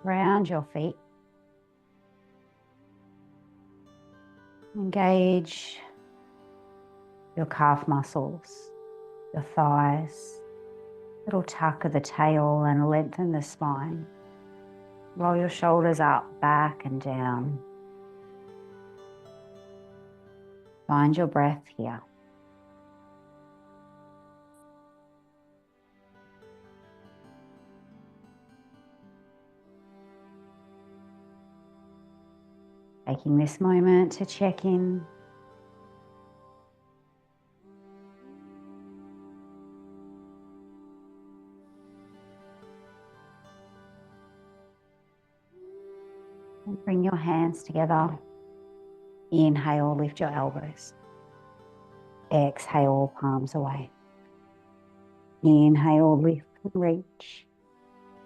Round your feet. Engage your calf muscles, your thighs, little tuck of the tail and lengthen the spine. Roll your shoulders up, back and down. Find your breath here. Taking this moment to check in. And bring your hands together. Inhale, lift your elbows. Exhale, palms away. Inhale, lift and reach.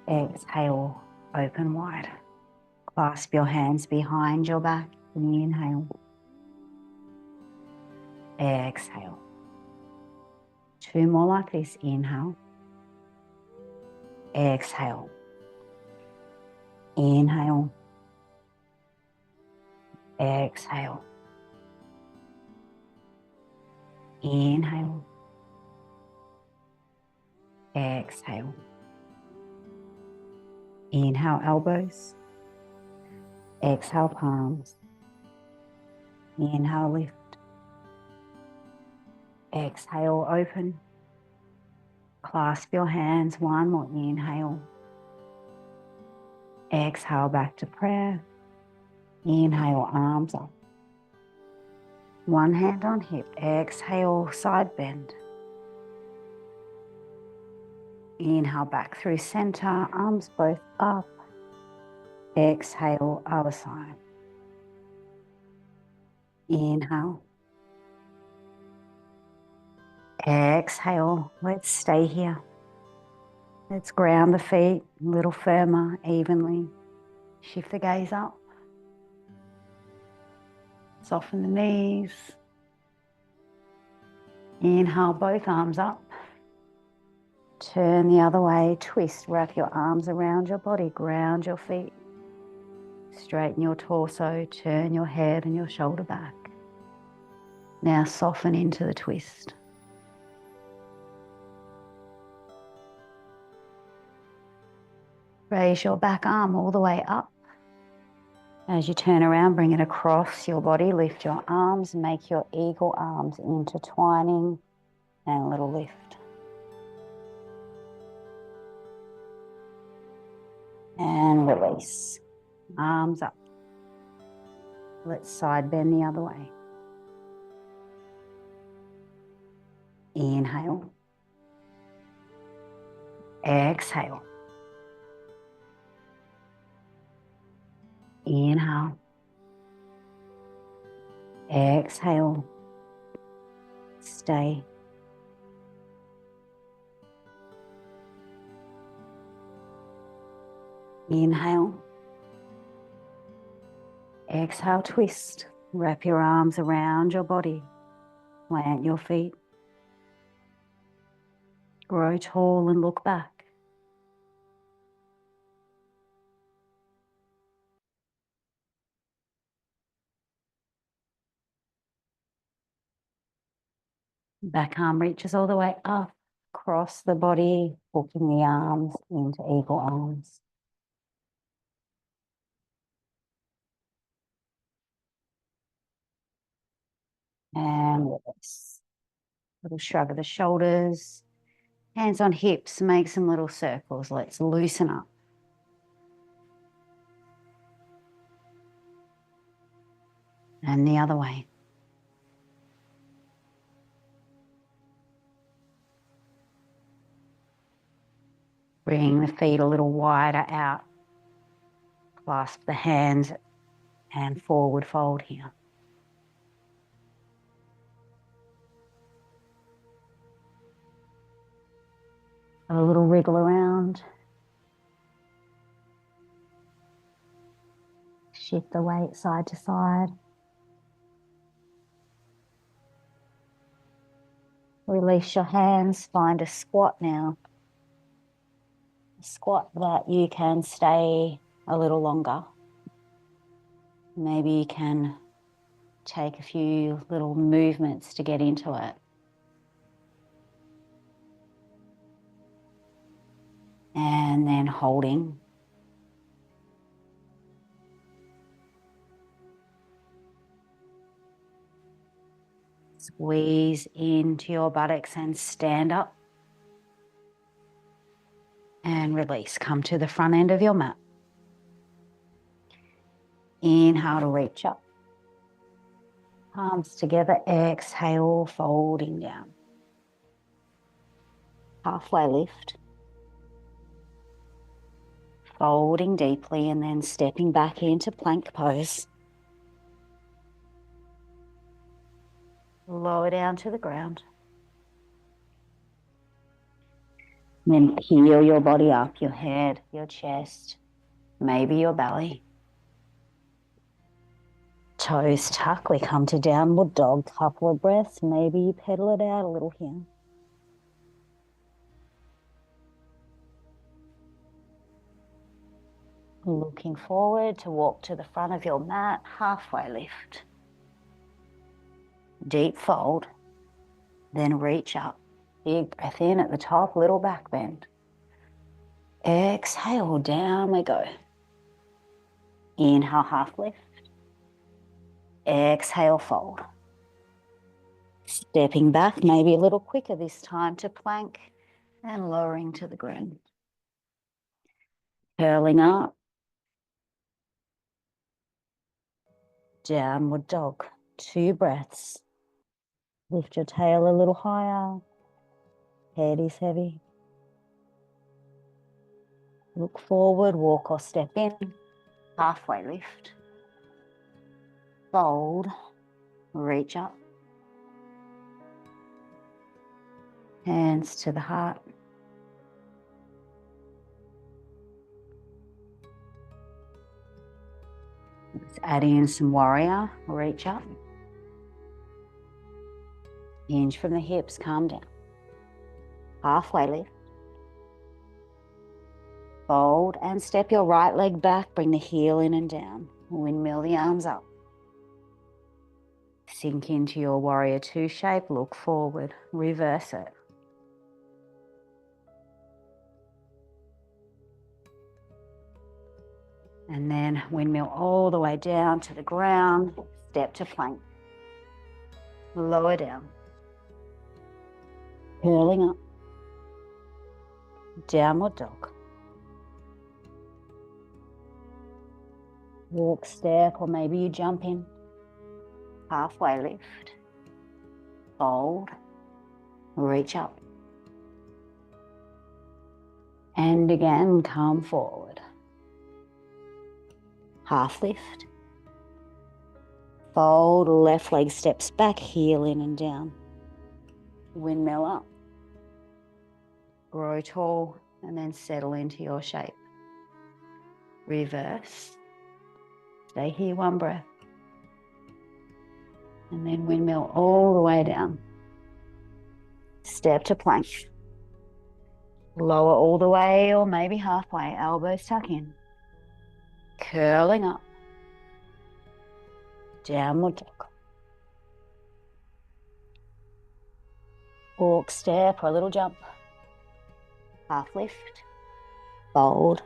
Exhale, open wide. Clasp your hands behind your back. Inhale. Exhale. Two more like this. Inhale. Exhale. Inhale. Exhale. Inhale. Exhale. Inhale, elbows. Exhale, palms. Inhale, lift. Exhale, open. Clasp your hands. One more inhale. Exhale, back to prayer. Inhale, arms up. One hand on hip. Exhale, side bend. Inhale, back through center. Arms both up. Exhale, other side. Inhale. Exhale. Let's stay here. Let's ground the feet a little firmer, evenly. Shift the gaze up. Soften the knees. Inhale, both arms up. Turn the other way, twist, wrap your arms around your body, ground your feet. Straighten your torso, turn your head and your shoulder back. Now soften into the twist. Raise your back arm all the way up. As you turn around, bring it across your body, lift your arms, make your eagle arms intertwining and a little lift. And release. Arms up. Let's side bend the other way. Inhale. Exhale. Inhale. Exhale. Stay. Inhale. Exhale, twist. Wrap your arms around your body. Plant your feet. Grow tall and look back. Back arm reaches all the way up, across the body, hooking the arms into eagle arms. And release. Little shrug of the shoulders. Hands on hips, make some little circles. Let's loosen up. And the other way. Bring the feet a little wider out. Clasp the hands and forward fold here. Have a little wriggle around. Shift the weight side to side. Release your hands, find a squat now. A squat that you can stay a little longer. Maybe you can take a few little movements to get into it. And then holding. Squeeze into your buttocks and stand up. And release. Come to the front end of your mat. Inhale to reach up. Palms together. Exhale, folding down. Halfway lift. Folding deeply and then stepping back into plank pose. Lower down to the ground. And then peel your body up, your head, your chest, maybe your belly. Toes tuck, we come to downward dog, couple of breaths, maybe you pedal it out a little here. Looking forward to walk to the front of your mat, halfway lift. Deep fold, then reach up. Big breath in at the top, little back bend. Exhale, down we go. Inhale, half lift. Exhale, fold. Stepping back, maybe a little quicker this time to plank and lowering to the ground. Curling up. Downward dog. 2 breaths. Lift your tail a little higher. Head is heavy. Look forward, walk or step in. Halfway lift. Fold. Reach up. Hands to the heart. Let's add in some warrior. Reach up. Hinge from the hips, calm down. Halfway lift. Fold and step your right leg back. Bring the heel in and down. Windmill the arms up. Sink into your warrior 2 shape. Look forward. Reverse it. And then windmill all the way down to the ground. Step to plank. Lower down. Curling up. Downward dog. Walk, step, or maybe you jump in. Halfway lift. Fold. Reach up. And again, come forward. Half lift. Fold, left leg steps back, heel in and down. Windmill up. Grow tall and then settle into your shape. Reverse. Stay here, 1 breath. And then windmill all the way down. Step to plank. Lower all the way or maybe halfway, elbows tuck in. Curling up. Downward dog. Walk, step, or a little jump. Half lift. Fold.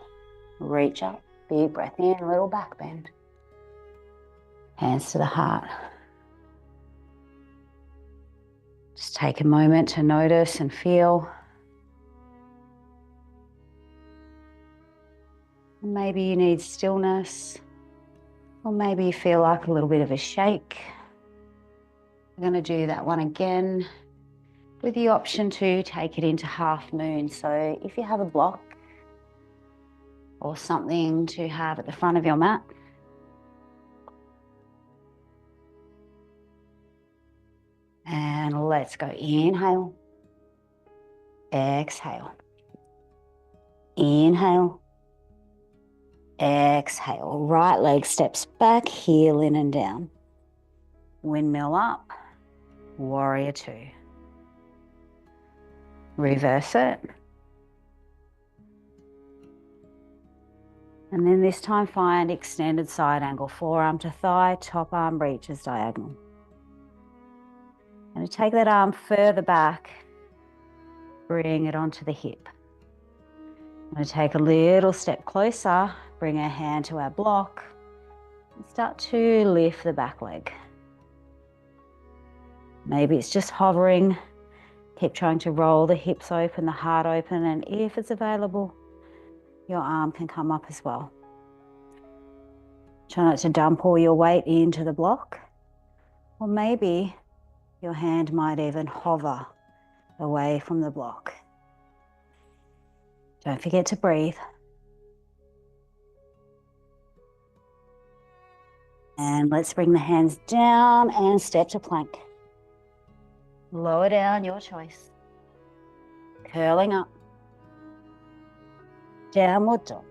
Reach up. Big breath in, little back bend. Hands to the heart. Just take a moment to notice and feel. Maybe you need stillness, or maybe you feel like a little bit of a shake. We're going to do that one again with the option to take it into half moon. So if you have a block or something to have at the front of your mat, and let's go. Inhale, exhale, inhale, exhale. Right leg steps back, heel in and down. Windmill up, warrior 2. Reverse it. And then this time find extended side angle, forearm to thigh, top arm reaches diagonal. And take that arm further back, bring it onto the hip. I'm going to take a little step closer, bring our hand to our block, and start to lift the back leg. Maybe it's just hovering. Keep trying to roll the hips open, the heart open, and if it's available, your arm can come up as well. Try not to dump all your weight into the block, or maybe your hand might even hover away from the block. Don't forget to breathe. And let's bring the hands down and step to plank. Lower down, your choice. Curling up. Downward dog.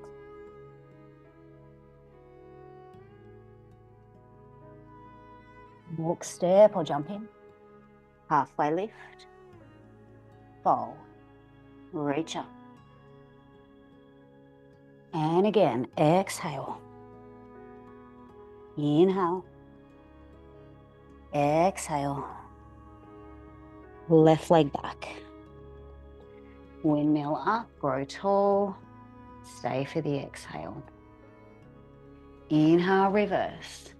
Walk, step, or jump in. Halfway lift. Fold. Reach up. And again, exhale. Inhale. Exhale. Left leg back. Windmill up, grow tall. Stay for the exhale. Inhale, reverse.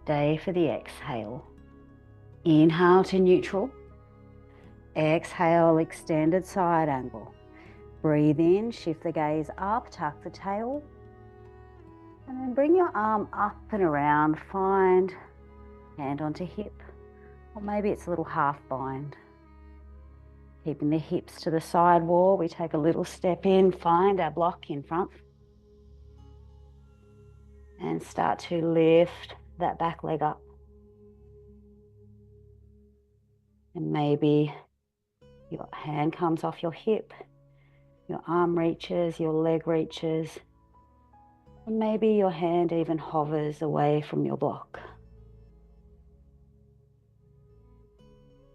Stay for the exhale. Inhale to neutral. Exhale, extended side angle. Breathe in, shift the gaze up, tuck the tail. And then bring your arm up and around. Find hand onto hip. Or maybe it's a little half bind. Keeping the hips to the side wall, we take a little step in, find our block in front. And start to lift that back leg up. And maybe your hand comes off your hip, your arm reaches, your leg reaches, and maybe your hand even hovers away from your block.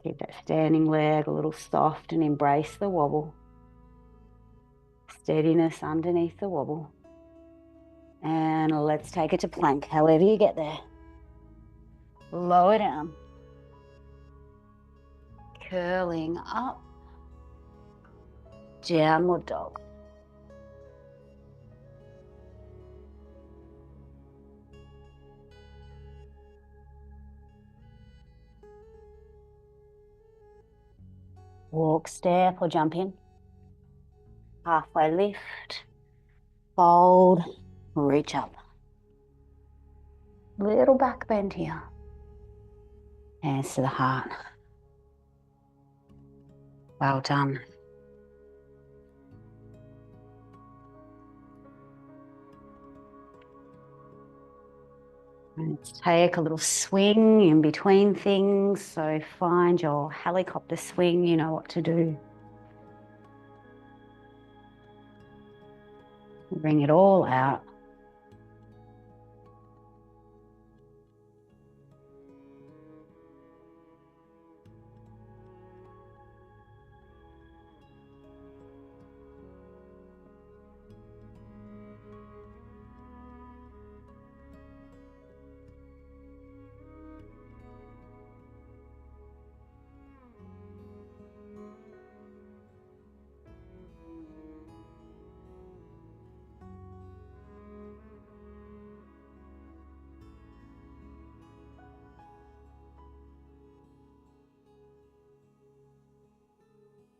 Keep that standing leg a little soft and embrace the wobble. Steadiness underneath the wobble. And let's take it to plank, however you get there. Lower down. Curling up. Downward dog. Walk, step, or jump in. Halfway lift. Fold. Reach up. Little back bend here. Hands to the heart. Well done. Let's take a little swing in between things. So find your helicopter swing, you know what to do. Bring it all out.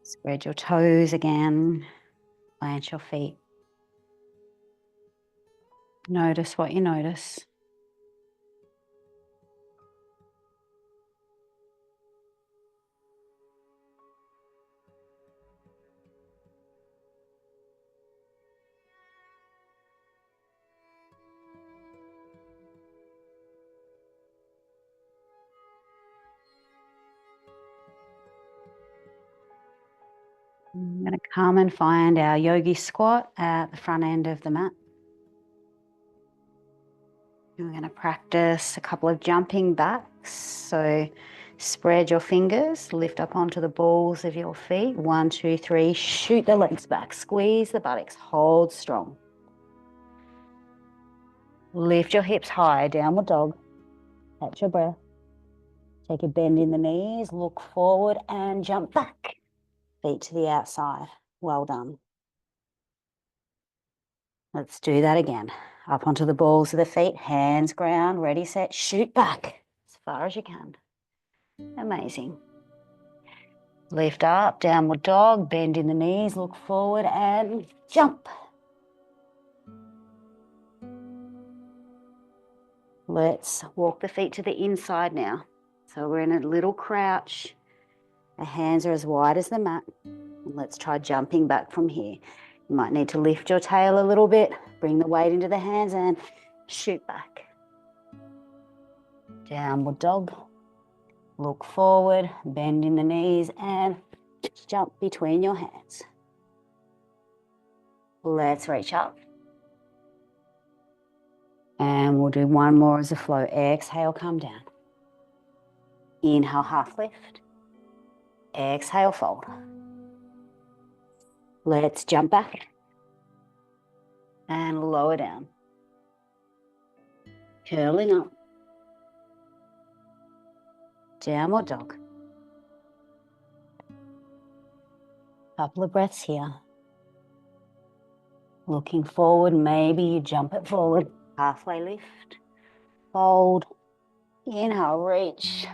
Spread your toes again. Plant your feet. Notice what you notice. I'm going to come and find our yogi squat at the front end of the mat. We're going to practice a couple of jumping backs. So Spread your fingers, lift up onto the balls of your feet. 1, 2, 3, shoot the legs back. Squeeze the buttocks, hold strong. Lift your hips high, downward dog. Catch your breath. Take a bend in the knees, look forward and jump back. Feet to the outside. Well done. Let's do that again. Up onto the balls of the feet, hands ground, ready, set, shoot back as far as you can. Amazing. Lift up, downward dog, bend in the knees, look forward and jump. Let's walk the feet to the inside now. So we're in a little crouch. Our hands are as wide as the mat. And let's try jumping back from here. You might need to lift your tail a little bit, bring the weight into the hands and shoot back. Downward dog. Look forward, bend in the knees and jump between your hands. Let's reach up. And we'll do one more as a flow. Exhale, come down. Inhale, half lift. Exhale, fold. Let's jump back and lower down. Curling up. Downward dog. Couple of breaths here. Looking forward, maybe you jump it forward. Halfway lift. Fold. Inhale, reach.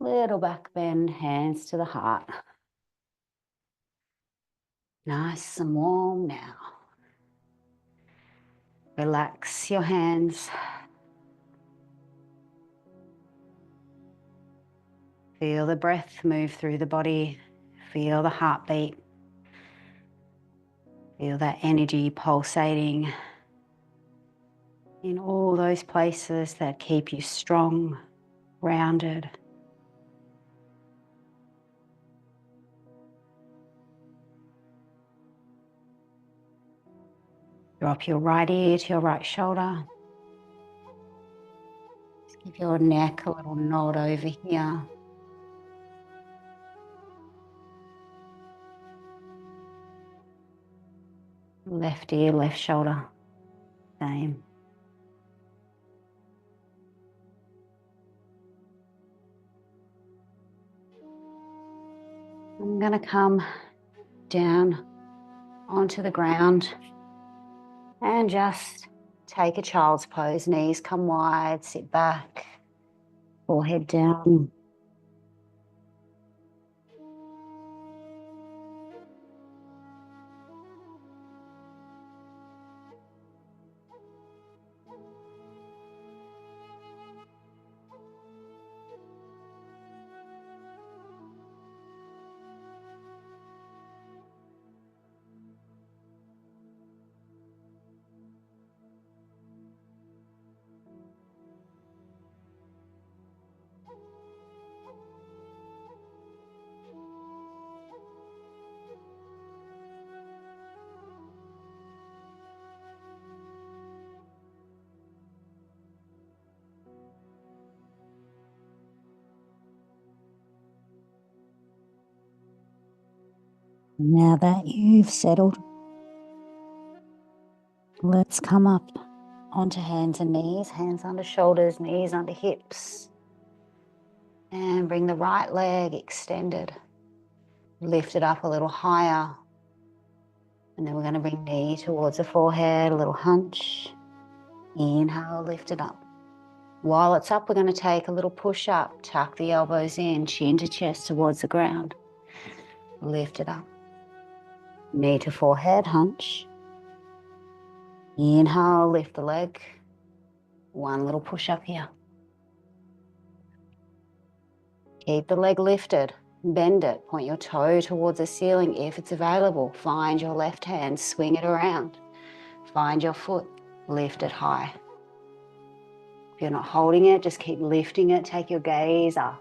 Little back bend, hands to the heart. Nice and warm now. Relax your hands. Feel the breath move through the body. Feel the heartbeat. Feel that energy pulsating in all those places that keep you strong, grounded. Drop your right ear to your right shoulder. Just give your neck a little nod over here. Left ear, left shoulder, same. I'm going to come down onto the ground and just take a child's pose. Knees come wide, sit back, forehead down. Now that you've settled, let's come up onto hands and knees, hands under shoulders, knees under hips. And bring the right leg extended. Lift it up a little higher. And then we're going to bring knee towards the forehead, a little hunch. Inhale, lift it up. While it's up, we're going to take a little push up. Tuck the elbows in, chin to chest towards the ground. Lift it up. Knee to forehead, hunch. Inhale, lift the leg. One little push up here. Keep the leg lifted. Bend it. Point your toe towards the ceiling if it's available. Find your left hand. Swing it around. Find your foot. Lift it high. If you're not holding it, just keep lifting it. Take your gaze up.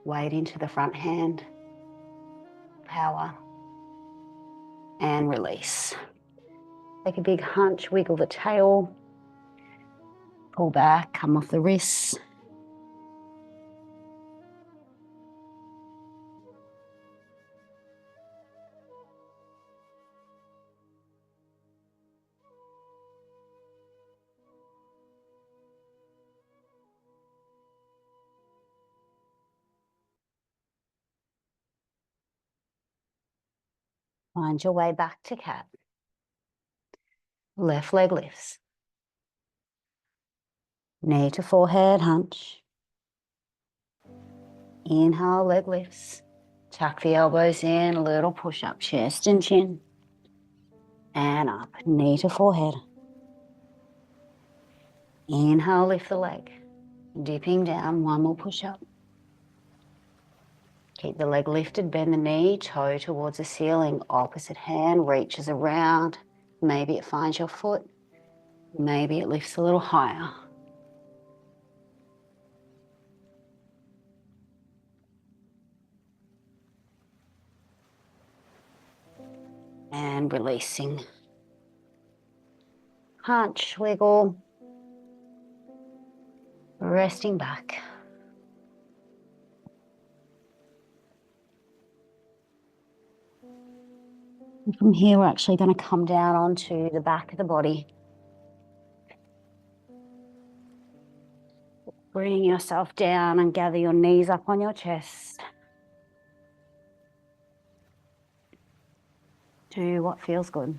Weight into the front hand. Power. And release. Take a big hunch. Wiggle the tail. Pull back. Come off the wrists. Find your way back to cat. Left leg lifts. Knee to forehead hunch. Inhale, leg lifts. Tuck the elbows in, a little push up, chest and chin. And up, knee to forehead. Inhale, lift the leg. Dipping down, one more push up. Keep the leg lifted, bend the knee, toe towards the ceiling, opposite hand reaches around. Maybe it finds your foot. Maybe it lifts a little higher. And releasing. Hunch, wiggle. Resting back. And from here, we're actually going to come down onto the back of the body. Bring yourself down and gather your knees up on your chest. Do what feels good.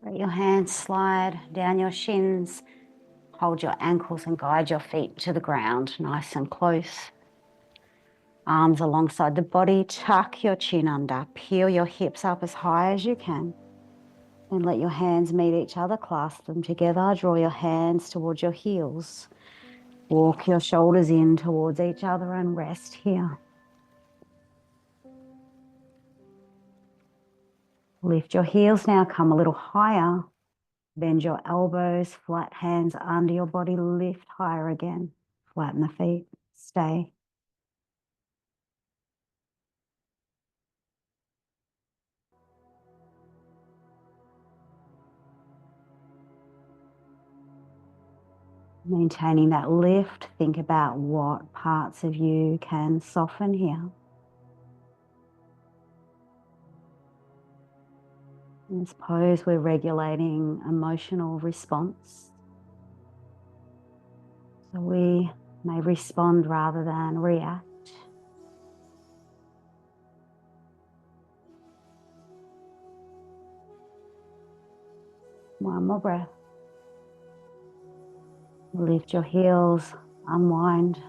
Let your hands slide down your shins. Hold your ankles and guide your feet to the ground, nice and close. Arms alongside the body, tuck your chin under, peel your hips up as high as you can. And let your hands meet each other, clasp them together, draw your hands towards your heels. Walk your shoulders in towards each other and rest here. Lift your heels now, come a little higher. Bend your elbows, flat hands under your body, lift higher again. Flatten the feet, stay. Maintaining that lift, think about what parts of you can soften here. In this pose, we're regulating emotional response. So we may respond rather than react. One more breath. Lift your heels, unwind,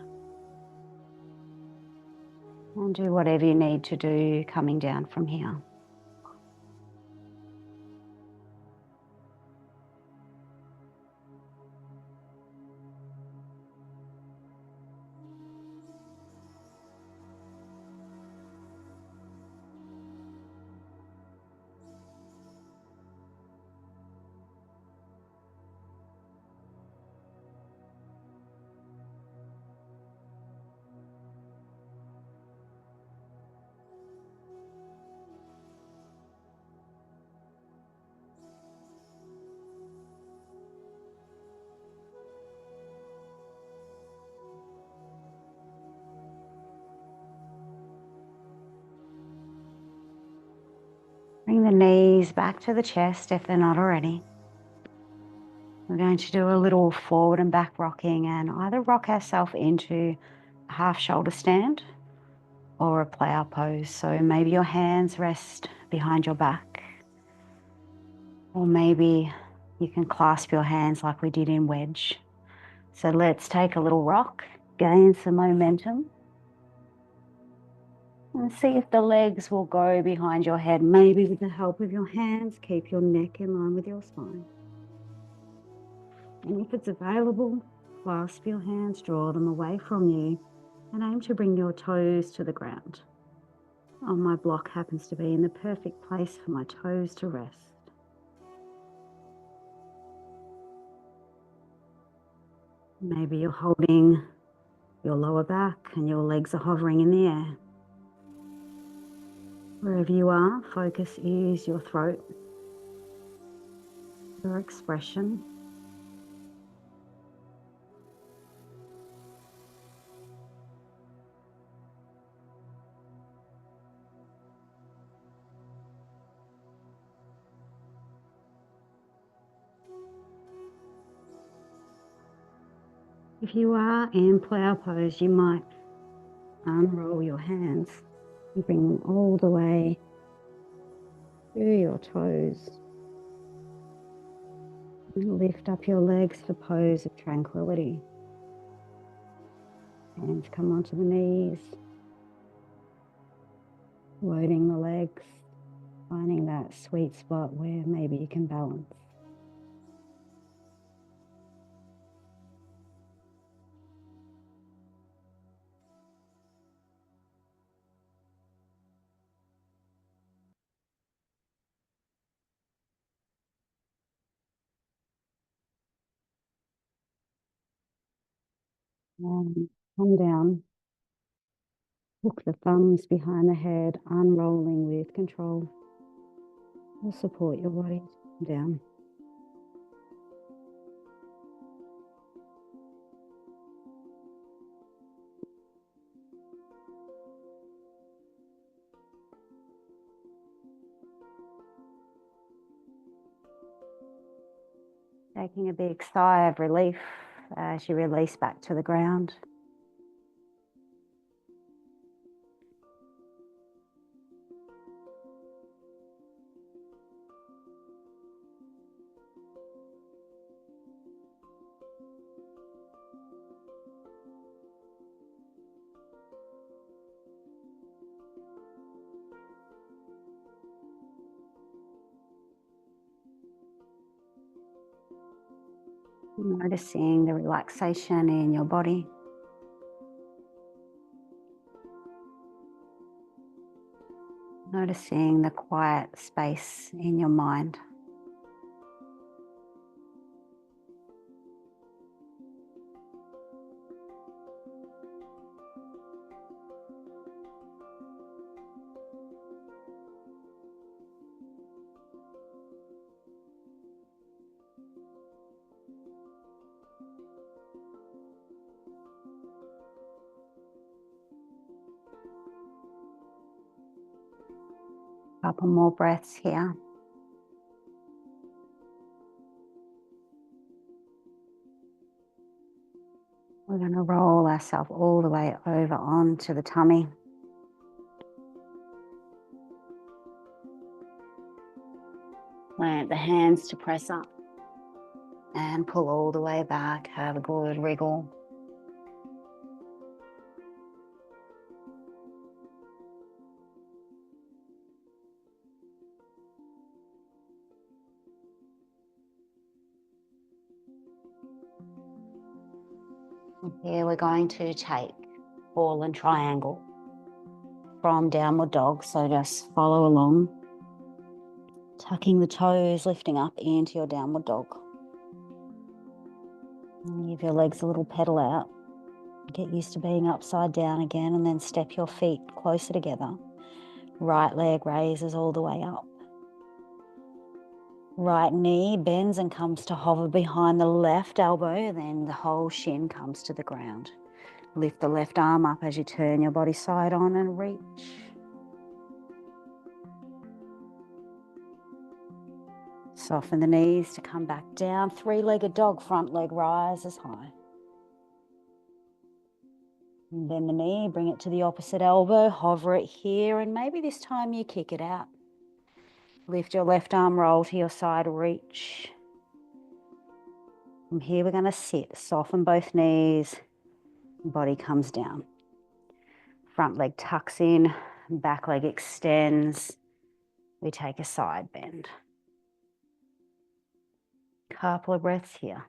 and do whatever you need to do coming down from here. Bring the knees back to the chest if they're not already. We're going to do a little forward and back rocking and either rock ourselves into a half shoulder stand or a play-out pose. So maybe your hands rest behind your back, or maybe you can clasp your hands like we did in wedge. So let's take a little rock, gain some momentum, and see if the legs will go behind your head. Maybe with the help of your hands, keep your neck in line with your spine. And if it's available, clasp your hands, draw them away from you, and aim to bring your toes to the ground. Oh, my block happens to be in the perfect place for my toes to rest. Maybe you're holding your lower back and your legs are hovering in the air. Wherever you are, focus is your throat, your expression. If you are in plow pose, you might unroll your hands and bring them all the way through your toes. And lift up your legs for pose of tranquility. Hands come onto the knees, loading the legs, finding that sweet spot where maybe you can balance. And come down. Hook the thumbs behind the head, unrolling with control. Will support your body down. Taking a big sigh of relief as you release back to the ground. Noticing the relaxation in your body. Noticing the quiet space in your mind. Couple more breaths here. We're going to roll ourselves all the way over onto the tummy. Plant the hands to press up and pull all the way back. Have a good wriggle. Here we're going to take ball and triangle from downward dog. So just follow along, tucking the toes, lifting up into your downward dog. And give your legs a little pedal out. Get used to being upside down again, and then step your feet closer together. Right leg raises all the way up. Right knee bends and comes to hover behind the left elbow, then the whole shin comes to the ground. Lift the left arm up as you turn your body side on and reach. Soften the knees to come back down. Three-legged dog, front leg rises high. And bend the knee, bring it to the opposite elbow, hover it here, and maybe this time you kick it out. Lift your left arm, roll to your side, reach. From here we're going to sit, soften both knees, body comes down. Front leg tucks in, back leg extends. We take a side bend. Couple of breaths here.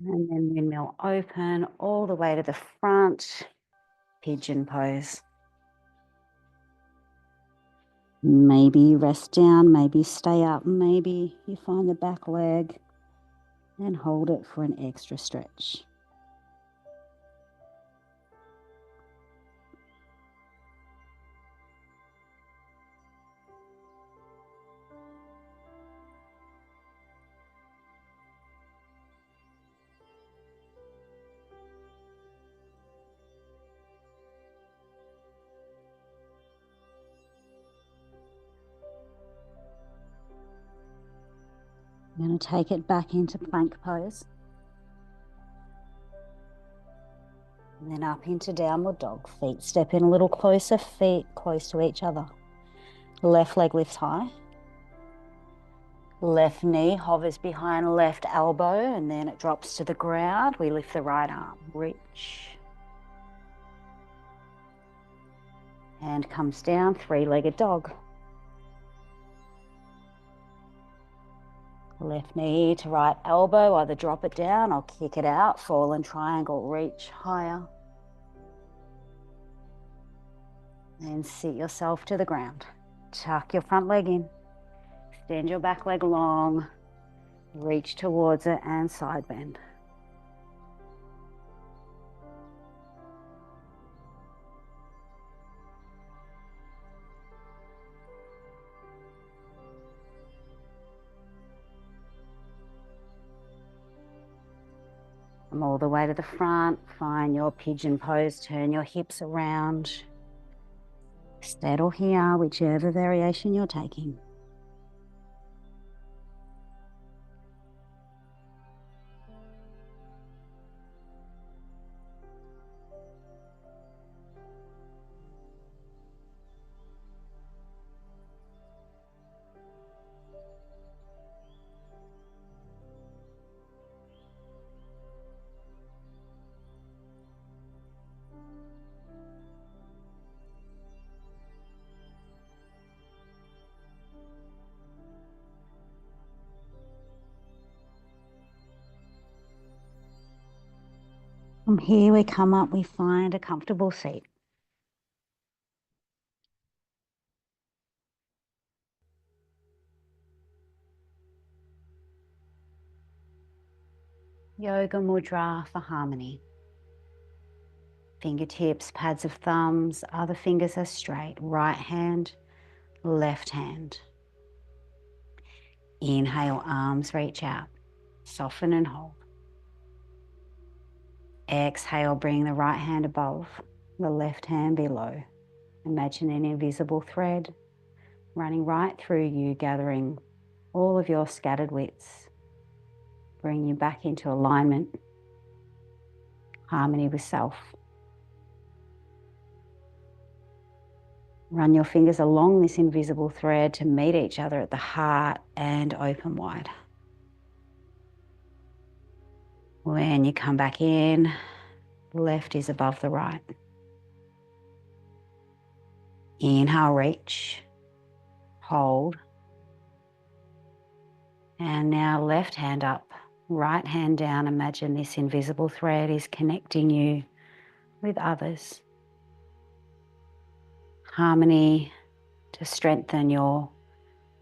And then windmill open all the way to the front, pigeon pose. Maybe you rest down, maybe you stay up, maybe you find the back leg and hold it for an extra stretch. I'm going to take it back into plank pose. And then up into downward dog. Feet step in a little closer, feet close to each other. Left leg lifts high. Left knee hovers behind left elbow and then it drops to the ground. We lift the right arm, reach. Hand comes down, three-legged dog. Left knee to right elbow, either drop it down or kick it out. Fallen triangle, reach higher. Then sit yourself to the ground. Tuck your front leg in. Extend your back leg long. Reach towards it and side bend. Come all the way to the front. Find your pigeon pose. Turn your hips around. Settle here, whichever variation you're taking. From here we come up, we find a comfortable seat. Yoga mudra for harmony. Fingertips, pads of thumbs, other fingers are straight. Right hand, left hand. Inhale, arms reach out. Soften and hold. Exhale, bring the right hand above, the left hand below. Imagine an invisible thread running right through you, gathering all of your scattered wits. Bring you back into alignment, harmony with self. Run your fingers along this invisible thread to meet each other at the heart and open wide. When you come back in, left is above the right. Inhale, reach, hold. And now left hand up, right hand down. Imagine this invisible thread is connecting you with others. Harmony to strengthen your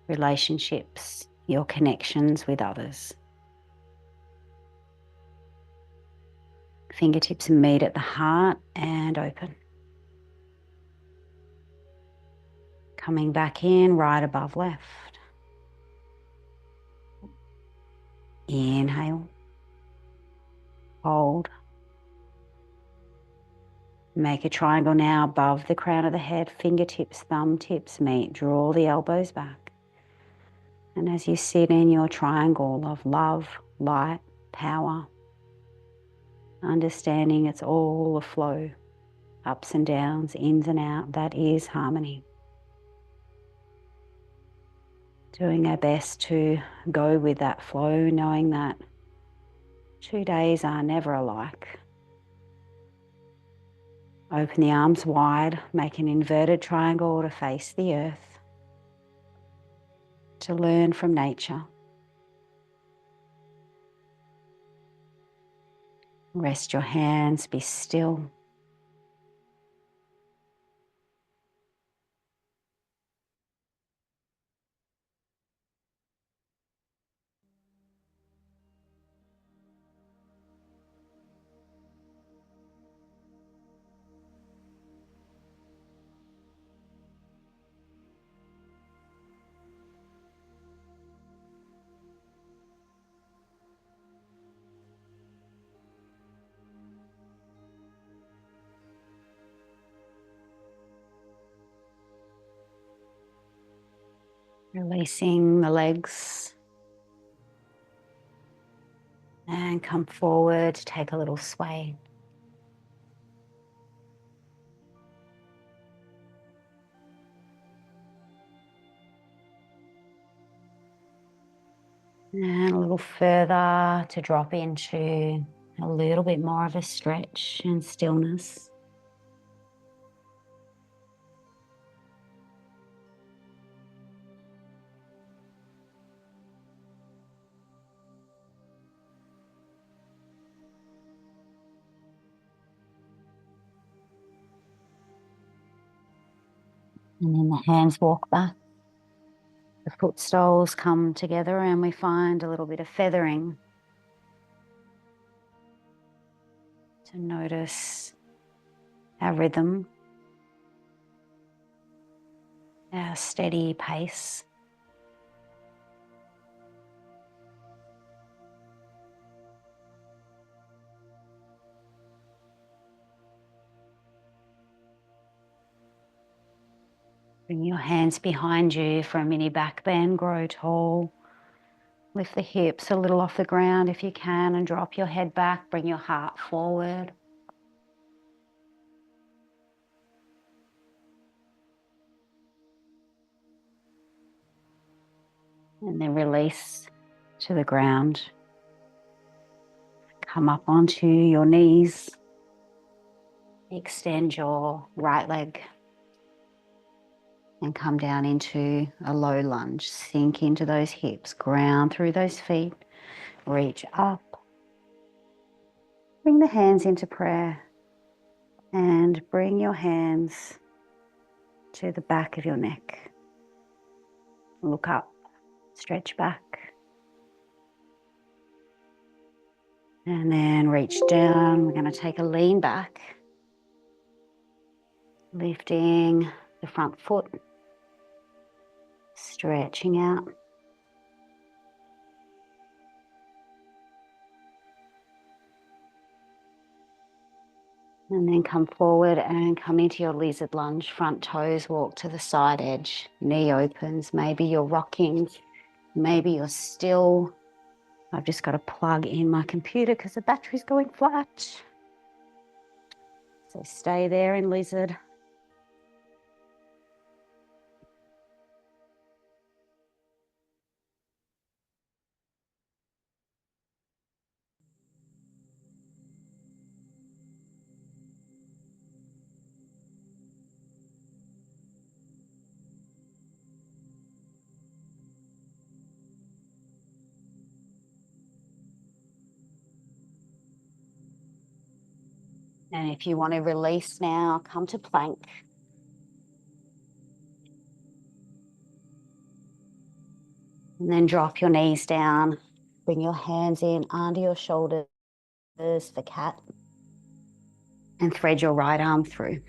relationships, your connections with others. Fingertips meet at the heart and open. Coming back in, right above left. Inhale. Hold. Make a triangle now above the crown of the head. Fingertips, thumb tips meet. Draw the elbows back. And as you sit in your triangle of love, light, power, understanding it's all a flow, ups and downs, ins and out, that is harmony. Doing our best to go with that flow, knowing that 2 days are never alike. Open the arms wide, make an inverted triangle to face the earth, to learn from nature. Rest your hands, be still. Releasing the legs, And come forward, take a little sway. And a little further to drop into a little bit more of a stretch and stillness. And then the hands walk back. The footstoles come together and we find a little bit of feathering. To notice our rhythm, our steady pace. Bring your hands behind you for a mini back bend, grow tall. Lift the hips a little off the ground if you can and drop your head back, bring your heart forward. And then release to the ground. Come up onto your knees. Extend your right leg. And come down into a low lunge. Sink into those hips, ground through those feet. Reach up. Bring the hands into prayer. And bring your hands to the back of your neck. Look up, stretch back. And then reach down. We're going to take a lean back. Lifting the front foot. Stretching out. And then come forward and come into your lizard lunge. Front toes walk to the side edge. Knee opens. Maybe you're rocking. Maybe you're still. I've just got to plug in my computer because the battery's going flat. So stay there in lizard. And if you want to release now, come to plank. And then drop your knees down. Bring your hands in under your shoulders for cat. And thread your right arm through.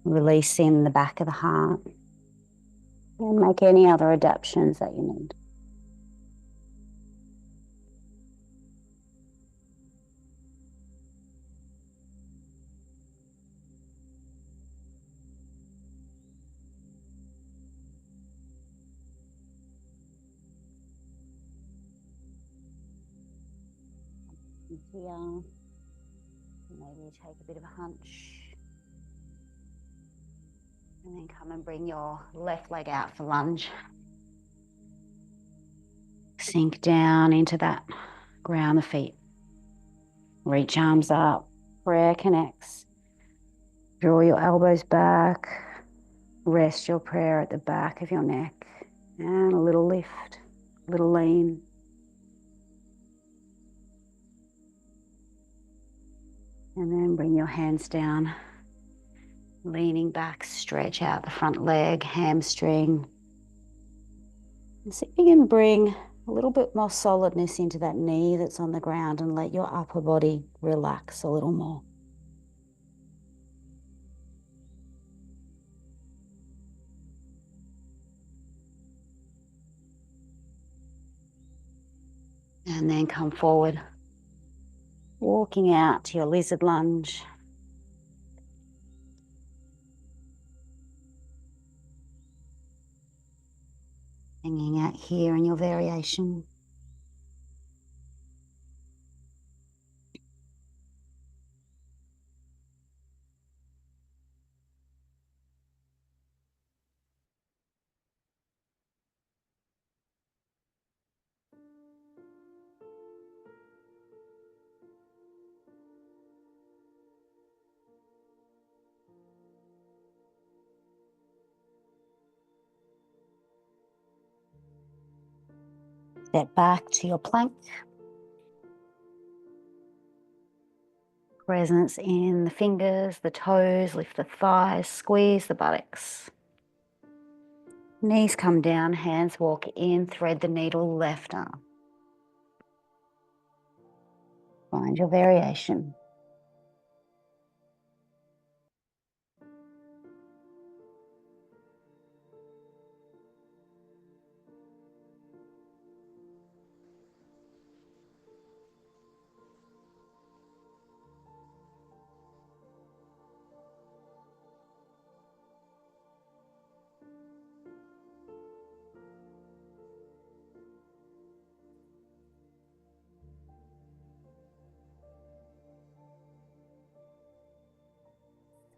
Releasing the back of the heart. And make any other adaptations that you need. Here, maybe take a bit of a hunch. And then come and bring your left leg out for lunge. Sink down into that, ground the feet. Reach arms up, prayer connects. Draw your elbows back. Rest your prayer at the back of your neck. And a little lift, a little lean. And then bring your hands down. Leaning back, stretch out the front leg, hamstring. And see if you can bring a little bit more solidness into that knee that's on the ground and let your upper body relax a little more. And then come forward, walking out to your lizard lunge. Hanging out here in your variation. Step back to your plank. Presence in the fingers, the toes, lift the thighs, squeeze the buttocks. Knees come down, hands walk in, thread the needle, left arm. Find your variation.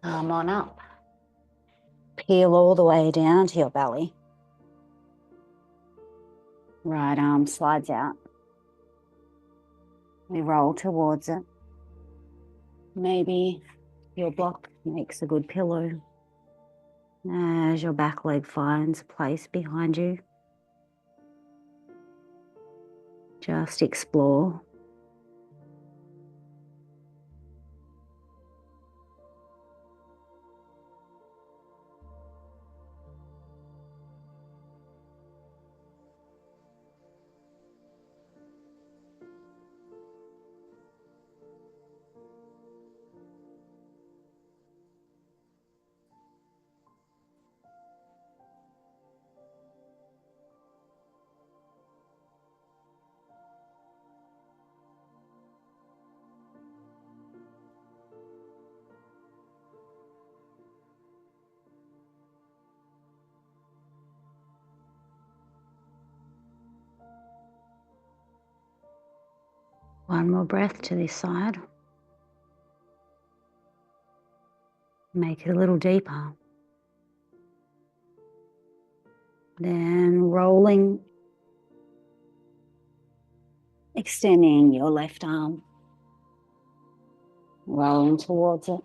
Arm on up. Peel all the way down to your belly. Right arm slides out. We roll towards it. Maybe your block makes a good pillow. As your back leg finds a place behind you, just explore. One more breath to this side. Make it a little deeper. Then rolling, extending your left arm, rolling towards it.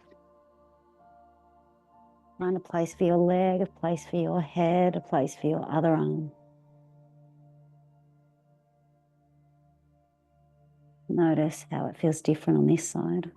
Find a place for your leg, a place for your head, a place for your other arm. Notice how it feels different on this side.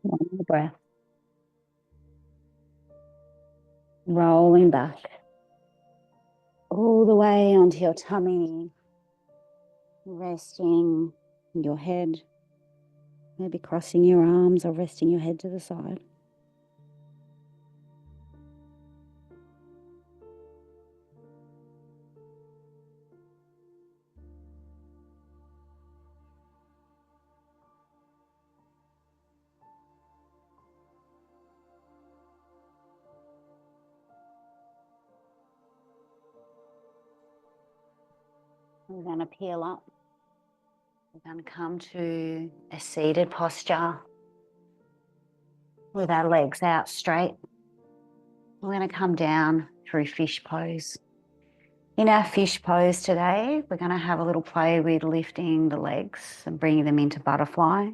One more breath. Rolling back all the way onto your tummy, resting your head, maybe crossing your arms or resting your head to the side. We're going to peel up. We're going to come to a seated posture with our legs out straight. We're going to come down through fish pose. In our fish pose today, we're going to have a little play with lifting the legs and bringing them into butterfly.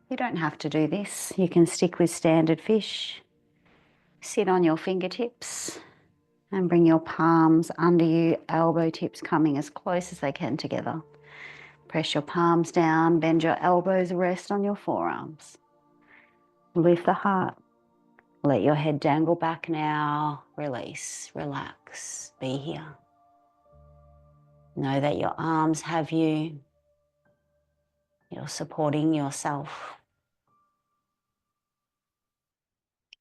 You don't have to do this. You can stick with standard fish. Sit on your fingertips and bring your palms under you, elbow tips coming as close as they can together. Press your palms down, bend your elbows, rest on your forearms. Lift the heart. Let your head dangle back now. Release, relax, be here. Know that your arms have you. You're supporting yourself.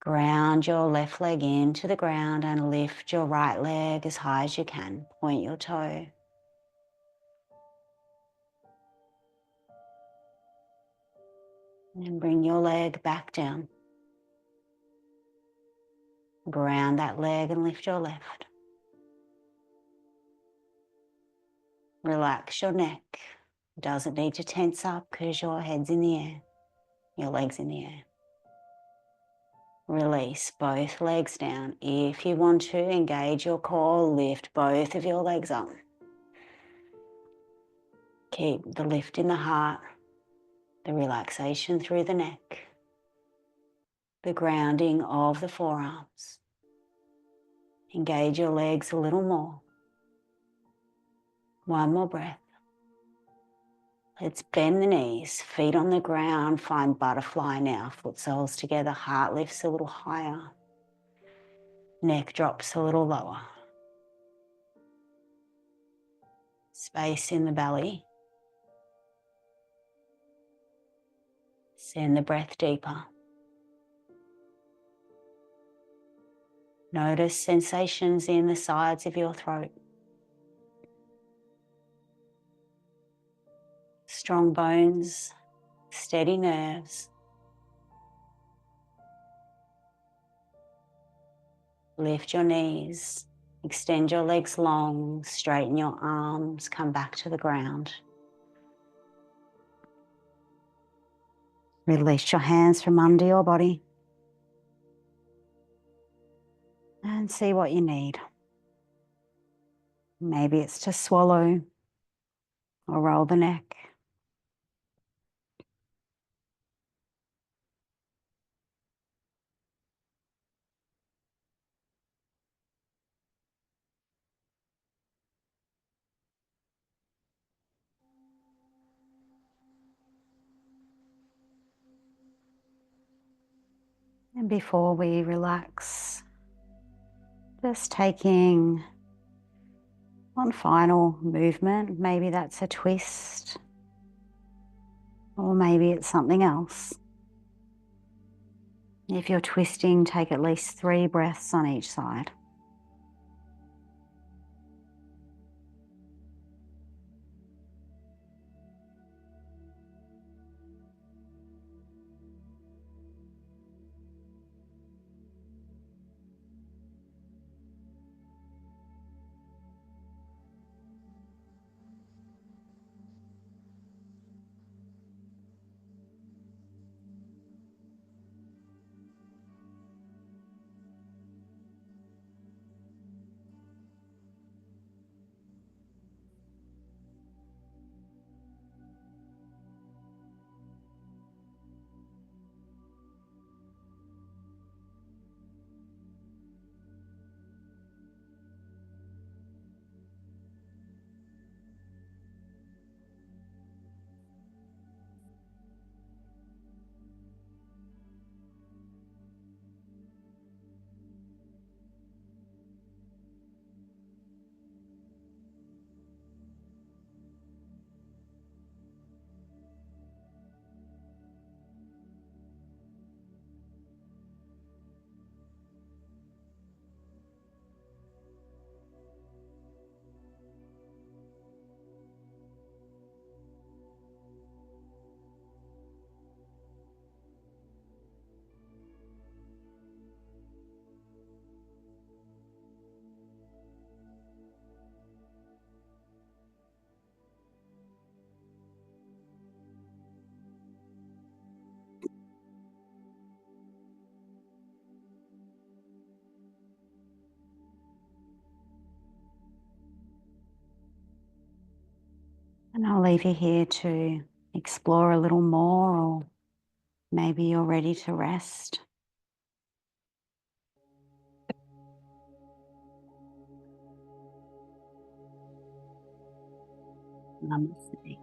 Ground your left leg into the ground and lift your right leg as high as you can. Point your toe. And bring your leg back down. Ground that leg and lift your left. Relax your neck. It doesn't need to tense up because your head's in the air, your legs in the air. Release both legs down. If you want to, engage your core, lift both of your legs up. Keep the lift in the heart, the relaxation through the neck, the grounding of the forearms. Engage your legs a little more. One more breath. Let's bend the knees, feet on the ground, find butterfly now. Foot soles together, heart lifts a little higher. Neck drops a little lower. Space in the belly. Send the breath deeper. Notice sensations in the sides of your throat. Strong bones, steady nerves. Lift your knees, extend your legs long, straighten your arms, come back to the ground. Release your hands from under your body and see what you need. Maybe it's to swallow or roll the neck. And before we relax, just taking one final movement. Maybe that's a twist, or maybe it's something else. If you're twisting, take at least 3 breaths on each side. And I'll leave you here to explore a little more, or maybe you're ready to rest. Namaste.